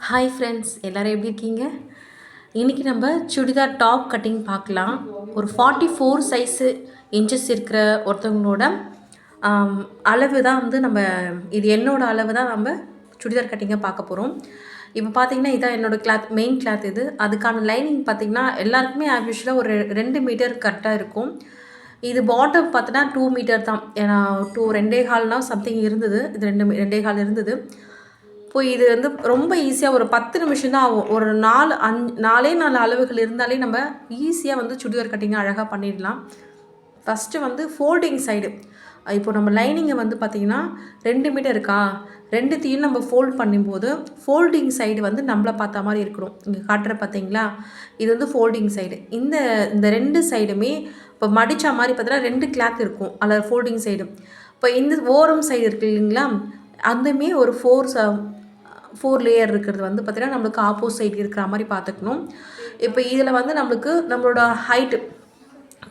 Hi friends, எல்லோரும் எப்படி இருக்கீங்க? இன்றைக்கி நம்ம சுடிதார் டாப் கட்டிங் பார்க்கலாம். ஒரு 44 சைஸு இன்ச்சஸ் இருக்கிற ஒருத்தவங்களோட அளவு தான் வந்து இது என்னோடய அளவு தான் நம்ம சுடிதார் கட்டிங்கை பார்க்க போகிறோம். இப்போ பார்த்தீங்கன்னா இதான் என்னோடய கிளாத், மெயின் கிளாத் இது. அதுக்கான லைனிங் பார்த்திங்கன்னா எல்லாருக்குமே ஆவரேஜாக ஒரு 2 மீட்டர் கரெக்டாக இருக்கும். இது பாட்டம் பார்த்தோன்னா 2 மீட்டர் தான். ஏன்னா 2.25 சம்திங் இருந்தது. இது 2.25 இருந்தது. இப்போ இது வந்து ரொம்ப ஈஸியாக ஒரு 10 நிமிஷம் தான் ஆகும். ஒரு 4 அளவுகள் இருந்தாலே நம்ம ஈஸியாக வந்து சுடிதார் கட்டிங்கை அழகாக பண்ணிடலாம். ஃபஸ்ட்டு வந்து ஃபோல்டிங் சைடு. இப்போ நம்ம லைனிங்கை வந்து பார்த்திங்கன்னா 2 மீட்டர் இருக்கா, 2த்தையும் நம்ம ஃபோல்ட் பண்ணும்போது ஃபோல்டிங் சைடு வந்து நம்மளை பார்த்த மாதிரி இருக்கணும். இங்கே காட்டுற பார்த்தீங்களா, இது வந்து ஃபோல்டிங் சைடு. இந்த 2 சைடுமே இப்போ மடித்த மாதிரி பார்த்தீங்கன்னா 2 கிளாத் இருக்கும் அதில் ஃபோல்டிங் சைடு. இப்போ இந்த ஓரம் சைடு இருக்குது இல்லைங்களா, அதுவுமே ஒரு 4 லேயர் இருக்கிறது வந்து பார்த்திங்கன்னா நம்மளுக்கு ஆப்போசிட் இருக்கிற மாதிரி பார்த்துக்கணும். இப்போ இதில் வந்து நம்மளோட ஹைட்டு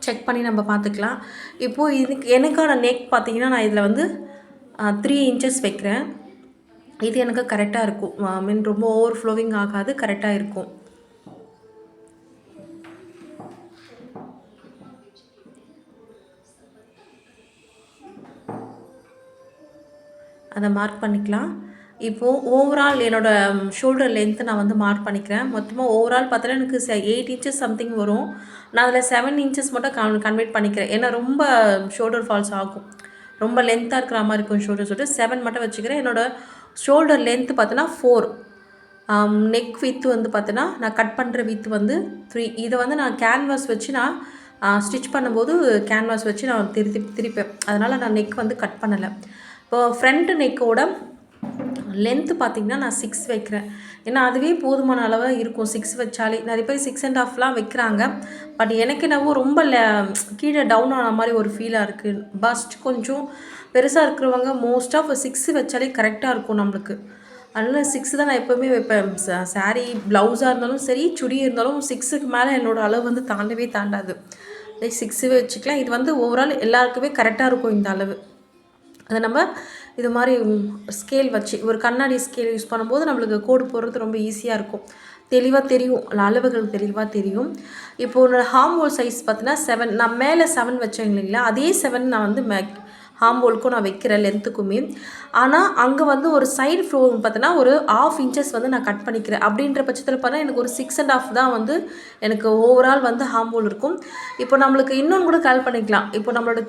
செக் பண்ணி நம்ம பார்த்துக்கலாம். இப்போது எனக்கான நெக் பார்த்திங்கன்னா நான் இதில் வந்து 3 இன்ச்சஸ் வைக்கிறேன். இது எனக்கு கரெக்டாக இருக்கும். ரொம்ப ஓவர் ஃப்ளோவிங் ஆகாது, கரெக்டாக இருக்கும். அதை மார்க் பண்ணிக்கலாம். இப்போது ஓவரால் என்னோடய ஷோல்டர் லென்த்து நான் வந்து மார்க் பண்ணிக்கிறேன். மொத்தமாக ஓவரால் பார்த்தோன்னா எனக்கு 8 இன்ச்சஸ் சம்திங் வரும். நான் அதில் 7 இன்ச்சஸ் மட்டும் கன்வெர்ட் பண்ணிக்கிறேன். ஏன்னா ரொம்ப ஷோல்டர் ஃபால்ஸ் ஆகும், ரொம்ப லென்த்தாக இருக்கிற மாதிரி இருக்கும் ஷோல்டர் சொல்லிட்டு 7 மட்டும் வச்சுக்கிறேன். என்னோடய ஷோல்டர் லென்த்து பார்த்தோன்னா 4. நெக் வித்து வந்து பார்த்தோன்னா நான் கட் பண்ணுற வித்து வந்து 3. இதை வந்து நான் கேன்வாஸ் வச்சு நான் ஸ்டிச் பண்ணும்போது கேன்வாஸ் வச்சு நான் திருப்பேன். அதனால் நான் நெக் வந்து கட் பண்ணலை. இப்போது ஃப்ரண்ட் நெக்கோட லென்த்து பார்த்திங்கன்னா நான் 6 வைக்கிறேன். ஏன்னா அதுவே போதுமான அளவாக இருக்கும் 6 வச்சாலே. நிறைய பேர் 6.5 வைக்கிறாங்க. பட் எனக்கு என்னவோ ரொம்ப கீழே டவுன் ஆன மாதிரி ஒரு ஃபீலாக இருக்குது. பஸ்ட் கொஞ்சம் பெருசாக இருக்கிறவங்க மோஸ்ட் ஆஃப் 6 வச்சாலே கரெக்டாக இருக்கும் நம்மளுக்கு. அதனால் 6 தான் நான் எப்போவுமே வைப்பேன். சாரீ ப்ளவுஸாக இருந்தாலும் சரி, சுடி இருந்தாலும் 6க்கு மேலே என்னோடய அளவு வந்து தாண்டவே தாண்டாது. 6 வச்சுக்கலாம். இது வந்து ஓவரால் எல்லாருக்குமே கரெக்டாக இருக்கும் இந்த அளவு. அதை நம்ம இது மாதிரி ஸ்கேல் வச்சு ஒரு கண்ணாடி ஸ்கேல் யூஸ் பண்ணும்போது நம்மளுக்கு கோடு போடுறது ரொம்ப ஈஸியாக இருக்கும். தெளிவாக தெரியும், அளவுகள் தெளிவாக தெரியும். இப்போது என்னோடய ஹார்ம் ஹோல் சைஸ் பார்த்தீங்கன்னா 7. நான் மேலே 7 வச்சேன் இல்லைங்களா, அதே 7 நான் வந்து ஹார்ம் ஹோலுக்கும் நான் வைக்கிறேன் லென்த்துக்குமே. ஆனால் அங்கே வந்து ஒரு சைடு ஃப்ளோ பார்த்தோன்னா ஒரு 1/2 இன்ச்சஸ் வந்து நான் கட் பண்ணிக்கிறேன். அப்படின்ற பட்சத்தில் பார்த்தா எனக்கு ஒரு 6.5 தான் வந்து எனக்கு ஓவரால் வந்து ஹார்ம் ஹோல் இருக்கும். இப்போ நம்மளுக்கு இன்னொன்று கூட கால் பண்ணிக்கலாம். இப்போ நம்மளோட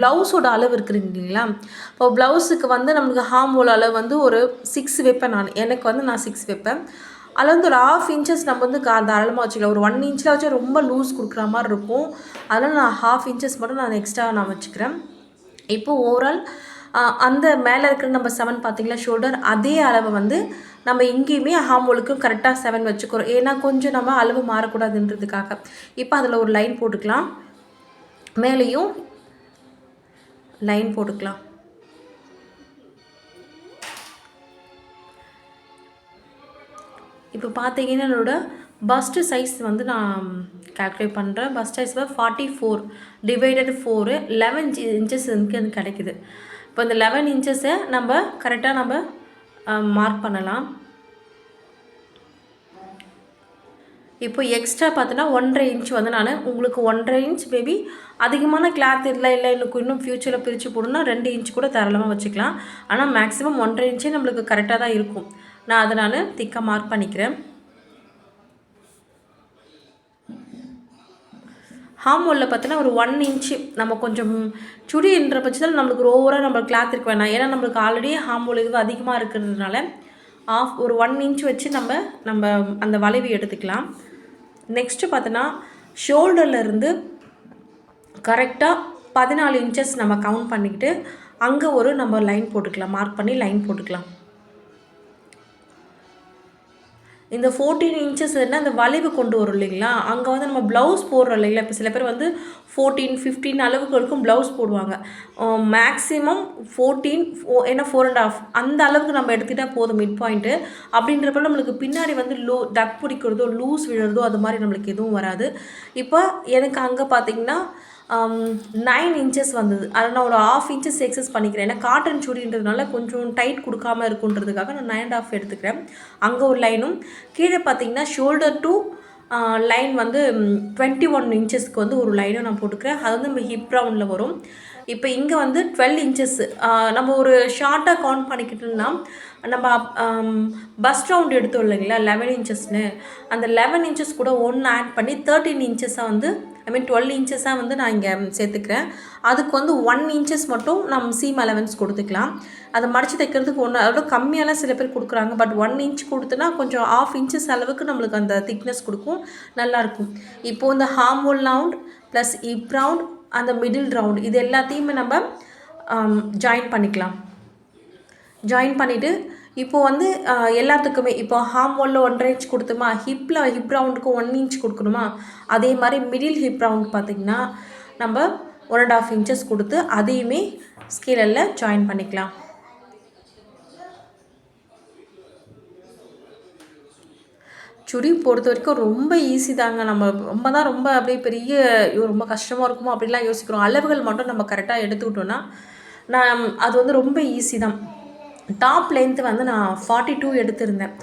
ப்ளவுஸோட அளவு இருக்குதுங்க இல்லைங்களா, இப்போ ப்ளவுஸுக்கு வந்து நம்மளுக்கு ஹார்ம் ஹோல் அளவு வந்து ஒரு 6 வைப்பேன். எனக்கு வந்து நான் 6 வைப்பேன். அதில் வந்து ஒரு 1/2 இன்ச்சஸ் நம்ம வந்து தாராளமாக வச்சுக்கலாம். ஒரு 1 இன்ச்சில் வச்சு ரொம்ப லூஸ் கொடுக்குற மாதிரி இருக்கும். அதனால் நான் 1/2 இன்ச்சஸ் மட்டும் நான் எக்ஸ்ட்ரா நான் வச்சுக்கிறேன். இப்போது ஓவரால் அந்த மேலே இருக்கிற நம்ம 7 பார்த்திங்களா ஷோல்டர், அதே அளவை வந்து நம்ம இங்கேயுமே ஹார்ம் ஹோலுக்கும் கரெக்டாக 7 வச்சுக்கிறோம். ஏன்னா கொஞ்சம் நம்ம அளவு மாறக்கூடாதுன்றதுக்காக. இப்போ அதில் ஒரு லைன் போட்டுக்கலாம். மேலேயும் லைன் போட்டுக்கலாம். இப்போ பார்த்தீங்கன்னா என்னோடய பஸ்ட்டு சைஸ் வந்து நான் கால்குலேட் பண்ணுறேன். பஸ்ட் சைஸ் 44 டிவைடட் 4 11 இன்ச்சஸ் எனக்கு கிடைக்குது. இப்போ இந்த 11 இன்ச்சஸை நம்ம கரெக்டாக நம்ம மார்க் பண்ணலாம். இப்போ எக்ஸ்ட்ரா பார்த்தோன்னா 1.5 இன்ச் வந்து நான் உங்களுக்கு 1.5 இன்ச் மேபி அதிகமான கிளாத் இல்லை எனக்கு இன்னும் ஃப்யூச்சரில் பிரித்து போடணும்னா 2 இன்ச் கூட தாராளமாக வச்சுக்கலாம். ஆனால் மேக்ஸிமம் 1.5 இன்ச்சே நம்மளுக்கு கரெக்டாக தான் இருக்கும். நான் அதை திக்காக மார்க் பண்ணிக்கிறேன். ஹார்ம் ஹோலில் பார்த்தீங்கன்னா ஒரு 1 இன்ச்சு நம்ம கொஞ்சம் சுடின்ற பட்சத்தில் நம்மளுக்கு ஓவராக நம்ம கிளாத் இருக்க வேணாம். ஏன்னா நம்மளுக்கு ஆல்ரெடி ஹார்ம் ஹோல் இது அதிகமாக இருக்கிறதுனால ஒரு 1 இன்ச் வச்சு நம்ம அந்த வளைவு எடுத்துக்கலாம். நெக்ஸ்ட்டு பார்த்தோன்னா ஷோல்டர்லேருந்து கரெக்டாக 14 இன்ச்சஸ் நம்ம கவுண்ட் பண்ணிக்கிட்டு அங்கே ஒரு நம்ம லைன் போட்டுக்கலாம். மார்க் பண்ணி லைன் போட்டுக்கலாம். இந்த 14 இன்ச்சஸ் அந்த வளைவு கொண்டு வரும் இல்லைங்களா, அங்கே வந்து நம்ம ப்ளவுஸ் போடுறோம் இல்லைங்களா. இப்போ சில பேர் வந்து 14, 15 அளவுக்கு வரைக்கும் ப்ளவுஸ் போடுவாங்க. மேக்ஸிமம் 14 ஏன்னா 4.5 அந்த அளவுக்கு நம்ம எடுத்துக்கிட்டால் போதும் மிட் பாயிண்ட்டு. அப்படின்றப்ப நம்மளுக்கு பின்னாடி வந்து டக் பிடிக்கிறதோ லூஸ் விழுறதோ அது மாதிரி நம்மளுக்கு எதுவும் வராது. இப்போ எனக்கு அங்கே பார்த்திங்கன்னா 9 இன்ச்சஸ் வந்தது. அதில் நான் ஒரு 1/2 இன்ச்சஸ் எக்ஸஸ் பண்ணிக்கிறேன். ஏன்னா காட்டன் சுடின்றதுனால கொஞ்சம் டைட் கொடுக்காம இருக்குன்றதுக்காக நான் 9.5 எடுத்துக்கிறேன். அங்கே ஒரு லைனும் கீழே பார்த்தீங்கன்னா ஷோல்டர் டு லைன் வந்து 21 இன்ச்சஸ்க்கு வந்து ஒரு லைனும் நான் போட்டுக்கிறேன். அது வந்து நம்ம ஹிப் ரவுண்டில் வரும். இப்போ இங்கே வந்து 12 இன்ச்சஸ் நம்ம ஒரு ஷார்ட்டாக கவுண்ட் பண்ணிக்கிட்டோம்னா நம்ம பஸ்ட் ரவுண்ட் எடுத்தோம் இல்லைங்களா 11 இன்ச்சஸ்னு, அந்த 11 இன்ச்சஸ் கூட ஒன்று ஆட் பண்ணி 13 இன்ச்சஸாக வந்து 12 இன்ச்சஸாக வந்து நான் இங்கே சேர்த்துக்கிறேன். அதுக்கு வந்து 1 இன்ச்சஸ் மட்டும் நம்ம சீம் அலவன்ஸ் கொடுத்துக்கலாம். அதை மடித்து தைக்கிறதுக்கு அதோட கம்மியெல்லாம் சில பேர் கொடுக்குறாங்க. பட் 1 இன்ச் கொடுத்தனா கொஞ்சம் 1/2 இன்ச்சஸ் அளவுக்கு நம்மளுக்கு அந்த திக்னஸ் கொடுக்கும், நல்லாயிருக்கும். இப்போது இந்த harm whole round plus hip round அந்த மிடில் ரவுண்ட் இது எல்லாத்தையுமே நம்ம ஜாயின் பண்ணிக்கலாம். ஜாயின் பண்ணிவிட்டு இப்போது வந்து எல்லாத்துக்குமே இப்போ ஹார்ம் ஹோலில் 1.5 இன்ச் கொடுத்தோமா, ஹிப் ரவுண்டுக்கு 1 இன்ச் கொடுக்கணுமா, அதே மாதிரி மிடில் ஹிப் ரவுண்ட் பார்த்திங்கன்னா நம்ம 1.5 இன்ச்சஸ் கொடுத்து அதையுமே ஸ்கேலில் ஜாயின் பண்ணிக்கலாம். சுடி பொறுத்த வரைக்கும் ரொம்ப ஈஸி தாங்க. நம்ம ரொம்ப அப்படியே பெரிய ரொம்ப கஷ்டமாக இருக்குமோ அப்படிலாம் யோசிக்கிறோம். அளவுகள் மட்டும் நம்ம கரெக்டாக எடுத்துக்கிட்டோன்னா அது வந்து ரொம்ப ஈஸி தான். டாப் லென்த்து வந்து நான் 42 எடுத்திருந்தேன்.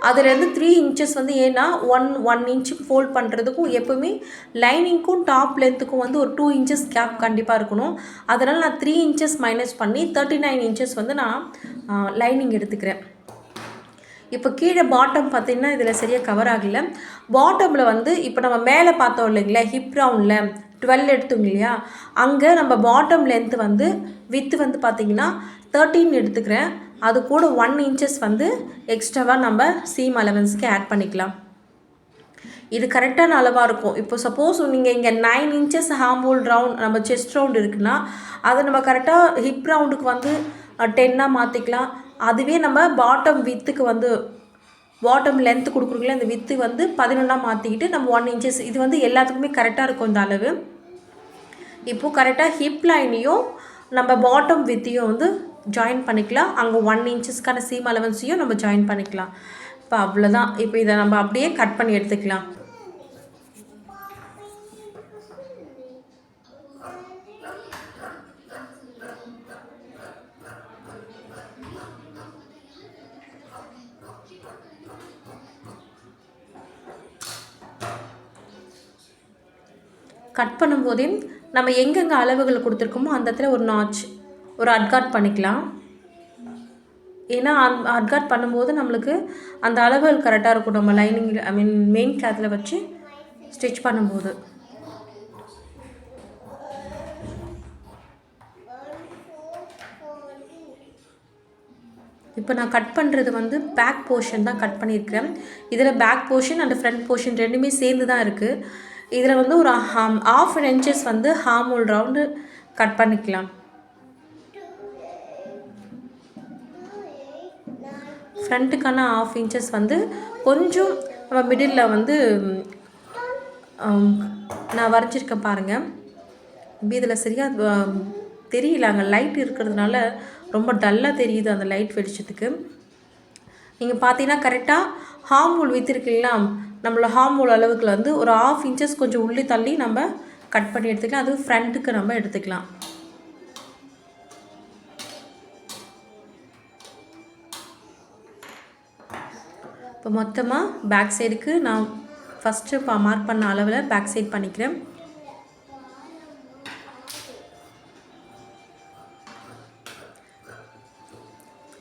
அதுலேருந்து 3 இன்ச்சஸ் வந்து ஏன்னா 1 இன்ச்சு ஃபோல்ட் பண்ணுறதுக்கும் எப்போவுமே லைனிங்க்கும் டாப் லென்த்துக்கும் வந்து ஒரு 2 இன்ச்சஸ் கேப் கண்டிப்பாக இருக்கணும். அதனால் நான் 3 இன்ச்சஸ் மைனஸ் பண்ணி 39 இன்ச்சஸ் வந்து நான் லைனிங் எடுத்துக்கிறேன். இப்போ கீழே பாட்டம் பார்த்திங்கன்னா இதில் சரியாக கவர் ஆகலை. பாட்டமில் வந்து இப்போ நம்ம மேலே பார்த்தோம் இல்லைங்களா ஹிப் ரவுண்டில் 12 எடுத்தோங்க இல்லையா, அங்கே நம்ம பாட்டம் லென்த்து வந்து வித்து வந்து பார்த்திங்கன்னா 13 எடுத்துக்கிறேன். அது கூட 1 இன்ச்சஸ் வந்து எக்ஸ்ட்ராவாக நம்ம சீம் அலவன்ஸ்க்கு ஆட் பண்ணிக்கலாம். இது கரெக்டான அளவாக இருக்கும். இப்போ சப்போஸ் நீங்கள் இங்கே 9 இன்ச்சஸ் ஹார்ம் ஹோல் ரவுண்ட் நம்ம செஸ்ட் ரவுண்ட் இருக்குன்னா அதை நம்ம கரெக்டாக ஹிப் ரவுண்டுக்கு வந்து 10ஆக மாற்றிக்கலாம். அதுவே நம்ம பாட்டம் வித்துக்கு வந்து பாட்டம் லென்த்து கொடுக்குறீங்களா அந்த வித்து வந்து 11ஆக மாற்றிக்கிட்டு நம்ம 1 இன்ச்சஸ் இது வந்து எல்லாத்துக்குமே கரெக்டாக இருக்கும் இந்த அளவு. இப்போது கரெக்டாக ஹிப் லைனையும் நம்ம பாட்டம் வித்தையும் வந்து ஜாயின் பண்ணிக்கலாம். அங்கே 1 இன்ச்சஸ்க்கான சீம் அலவன்ஸையும் நம்ம ஜாயின் பண்ணிக்கலாம். இப்போ அவ்வளோதான். இப்போ இதை நம்ம அப்படியே கட் பண்ணி எடுத்துக்கலாம். கட் பண்ணும்போதே நம்ம எங்கெங்கே அளவுகள் கொடுத்துருக்கோமோ அந்த இடத்துல ஒரு நாச் ஒரு அட்காட் பண்ணிக்கலாம். ஏன்னா அட்காட் பண்ணும்போது நம்மளுக்கு அந்த அளவுகள் கரெக்டாக இருக்கும் நம்ம லைனிங் மெயின் கிளாத்தில் வச்சு ஸ்டிச் பண்ணும்போது. இப்போ நான் கட் பண்ணுறது வந்து பேக் போர்ஷன் தான் கட் பண்ணியிருக்கிறேன். இதில் back portion and front portion ரெண்டுமே சேர்ந்து தான் இருக்குது. இதில் வந்து ஒரு 1/2 இன்ச்சஸ் வந்து ஹார்ம் ஹோல் ரவுண்டு கட் பண்ணிக்கலாம். ஃப்ரண்ட்டுக்கான 1/2 இன்ச்சஸ் வந்து கொஞ்சம் நம்ம மிடில் வந்து நான் வரைஞ்சிருக்கேன் பாருங்கள். இதில் சரியாக தெரியல, அங்கே லைட் இருக்கிறதுனால ரொம்ப டல்லாக தெரியுது அந்த லைட் வெளிச்சத்துக்கு. நீங்கள் பார்த்தீங்கன்னா கரெக்டாக ஹார்ம் ஹோல் விற்றுருக்கீங்களா, நம்மளோட ஹார்ம் ஹோல் அளவுக்கு வந்து ஒரு 1/2 இன்ச்சஸ் கொஞ்சம் உள்ளே தள்ளி நம்ம கட் பண்ணி எடுத்துக்கலாம். அது ஃப்ரண்ட்டுக்கு நம்ம எடுத்துக்கலாம். இப்போ மொத்தமாக பேக் சைடுக்கு நான் ஃபஸ்ட்டு மார்க் பண்ண அளவில் பேக் சைடு பண்ணிக்கிறேன்.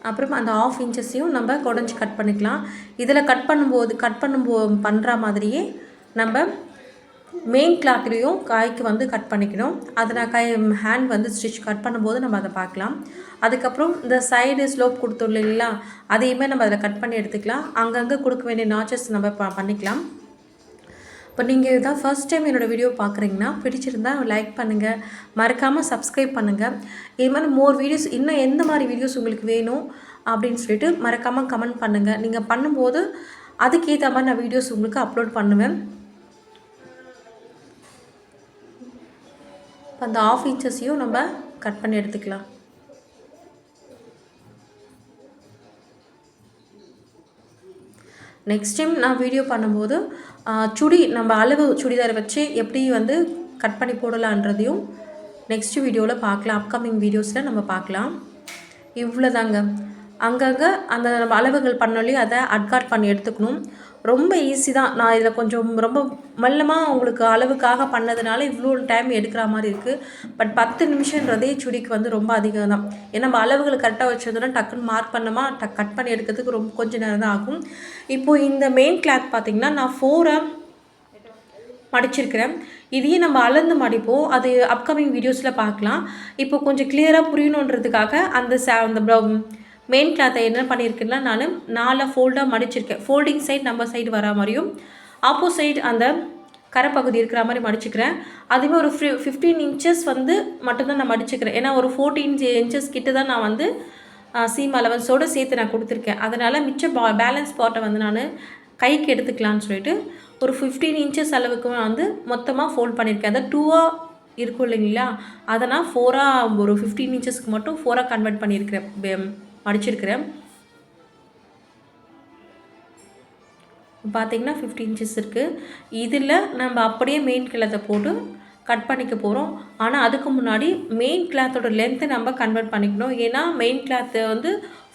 அப்புறம் அந்த 1/2 இன்ச்சஸையும் நம்ம குடஞ்சி கட் பண்ணிக்கலாம். இதில் கட் பண்ணுற மாதிரியே நம்ம மெயின் கிளாத்லேயும் காய்க்கு வந்து கட் பண்ணிக்கணும். அதை நான் ஹேண்ட் வந்து ஸ்டிச் கட் பண்ணும்போது நம்ம அதை பார்க்கலாம். அதுக்கப்புறம் இந்த சைடு ஸ்லோப் கொடுத்தோம் இல்லைங்களா, அதையுமே நம்ம அதில் கட் பண்ணி எடுத்துக்கலாம். அங்கங்கே கொடுக்க வேண்டிய நாச்சஸ் நம்ம பண்ணிக்கலாம். இப்போ நீங்கள் இதான் ஃபர்ஸ்ட் டைம் என்னோடய வீடியோ பார்க்குறீங்கன்னா பிடிச்சிருந்தா லைக் பண்ணுங்கள், மறக்காமல் சப்ஸ்கிரைப் பண்ணுங்கள். இது மாதிரி மோர் வீடியோஸ் இன்னும் எந்த மாதிரி வீடியோஸ் உங்களுக்கு வேணும் அப்படின்னு சொல்லிட்டு மறக்காமல் கமெண்ட் பண்ணுங்கள். நீங்கள் பண்ணும்போது அதுக்கேற்ற மாதிரி நான் வீடியோஸ் உங்களுக்கு அப்லோட் பண்ணுவேன். அந்த 1/2 இன்ச்சஸையும் நம்ம கட் பண்ணி எடுத்துக்கலாம். நெக்ஸ்ட் டைம் நான் வீடியோ பண்ணும்போது நம்ம அளவு சுடிதார் வச்சு எப்படி வந்து கட் பண்ணி போடலான்றதையும் நெக்ஸ்ட் வீடியோவில் பார்க்கலாம். அப்கமிங் வீடியோஸில் நம்ம பார்க்கலாம். இவ்வளோதாங்க. அங்கங்கே அந்த நம்ம அளவுகள் பண்ணலையும் அதை அட்காட் பண்ணி எடுத்துக்கணும். ரொம்ப ஈஸி தான். நான் இதில் கொஞ்சம் ரொம்ப மெல்லமாக உங்களுக்கு அளவுக்காக பண்ணதுனால இவ்வளோ டைம் எடுக்கிற மாதிரி இருக்குது. பட் 10 நிமிஷன்றதே சுடிக்கு வந்து ரொம்ப அதிகம் தான். ஏன்னா நம்ம அளவுகள் கரெக்டாக வச்சதுன்னா டக்குன்னு மார்க் பண்ணோமா கட் பண்ணி எடுக்கிறதுக்கு ரொம்ப கொஞ்சம் நேரம் தான் ஆகும். இப்போது இந்த மெயின் கிளாத் பார்த்திங்கன்னா நான் 4 மடிச்சிருக்கிறேன். இதையும் நம்ம அளந்து மடிப்போம். அது அப்கமிங் வீடியோஸில் பார்க்கலாம். இப்போ கொஞ்சம் கிளியராக புரியணுன்றதுக்காக அந்த மெயின் கிளாத்தை என்ன பண்ணியிருக்கேன்னா நான் 4 ஃபோல்டாக மடிச்சிருக்கேன். ஃபோல்டிங் சைடு நம்ம சைடு வர மாதிரியும் ஆப்போசைட் அந்த கரைப்பகுதி இருக்கிற மாதிரி மடிச்சுக்கிறேன். அதுவே ஒரு 15 இன்ச்சஸ் வந்து மட்டும்தான் நான் மடிச்சுக்கிறேன். ஏன்னா ஒரு 14 இன்ச்சஸ் கிட்ட தான் நான் வந்து சீம் அலவன்ஸோடு சேர்த்து நான் கொடுத்துருக்கேன். அதனால் மிச்ச பேலன்ஸ் பார்ட்டை வந்து நான் கைக்கு எடுத்துக்கலான்னு சொல்லிட்டு ஒரு 15 இன்ச்சஸ் அளவுக்கு நான் வந்து மொத்தமாக ஃபோல்ட் பண்ணியிருக்கேன். அதை 2ஆக இருக்கும் இல்லைங்களா, அதை நான் 4ஆக ஒரு 15 இன்ச்சஸ்க்கு மட்டும் 4ஆக கன்வெர்ட் பண்ணியிருக்கிறேன், மடிச்சிருக்கிறேன். பார்த்திங்கன்னா 15 இன்ச்சஸ் இருக்குது. இதில் நம்ம அப்படியே மெயின் கிளாத்தை போட்டு கட் பண்ணிக்க போகிறோம். ஆனால் அதுக்கு முன்னாடி மெயின் கிளாத்தோட லென்த்தை நம்ம கன்வெர்ட் பண்ணிக்கணும். ஏன்னா மெயின் கிளாத்தை வந்து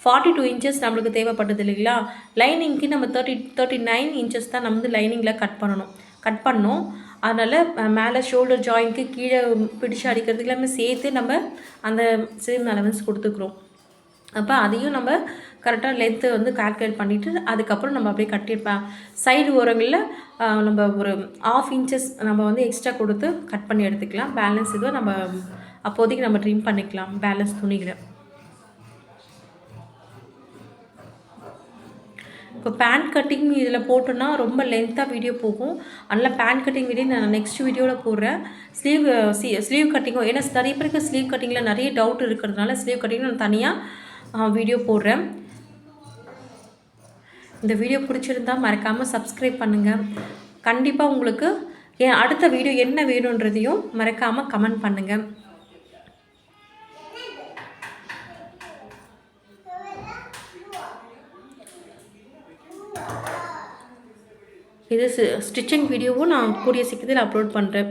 42 இன்ச்சஸ் நம்மளுக்கு தேவைப்பட்டது இல்லைங்களா. லைனிங்க்கு நம்ம 39 இன்ச்சஸ் தான் நம்ம வந்து லைனிங்கில் கட் பண்ணோம். அதனால் மேலே ஷோல்டர் ஜாயிண்ட்க்கு கீழே பிடிச்சு அடிக்கிறதுக்கு எல்லாமே சேர்த்து நம்ம அந்த சேம் அலவன்ஸ் கொடுத்துக்குறோம். அப்போ அதையும் நம்ம கரெக்டாக லென்த்து வந்து கால்குலேட் பண்ணிவிட்டு அதுக்கப்புறம் நம்ம அப்படியே கட்டியிருப்பேன். சைடு ஓரங்களில் நம்ம ஒரு 1/2 இன்ச்சஸ் நம்ம வந்து எக்ஸ்ட்ரா கொடுத்து கட் பண்ணி எடுத்துக்கலாம். பேலன்ஸ் இதுவை நம்ம அப்போதைக்கு நம்ம ட்ரிம் பண்ணிக்கலாம் பேலன்ஸ் துணிகளை. இப்போ பேண்ட் கட்டிங் இதில் போட்டோன்னா ரொம்ப லென்த்தாக வீடியோ போகும். அதனால் பேண்ட் கட்டிங் வீடியோ நான் நெக்ஸ்ட் வீடியோவில் போடுறேன். ஸ்லீவ் கட்டிங்கும், ஏன்னா நிறைய பேருக்கு ஸ்லீவ் கட்டிங்கில் நிறைய டவுட் இருக்கிறதுனால ஸ்லீவ் கட்டிங் நான் தனியாக வீடியோ போடுறேன். இந்த வீடியோ பிடிச்சிருந்தால் மறக்காமல் சப்ஸ்கிரைப் பண்ணுங்கள். கண்டிப்பாக உங்களுக்கு அடுத்த வீடியோ என்ன வேணுன்றதையும் மறக்காமல் கமெண்ட் பண்ணுங்கள். இது ஸ்டிச்சிங் வீடியோவும் நான் கூடிய சீக்கிரத்தில் அப்லோட் பண்ணுறேன்.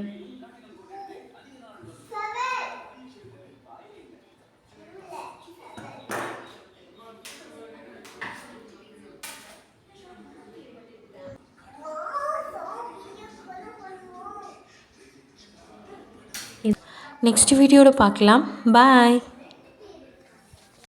நெக்ஸ்ட் வீடியோவில் பார்க்கலாம். பாய்.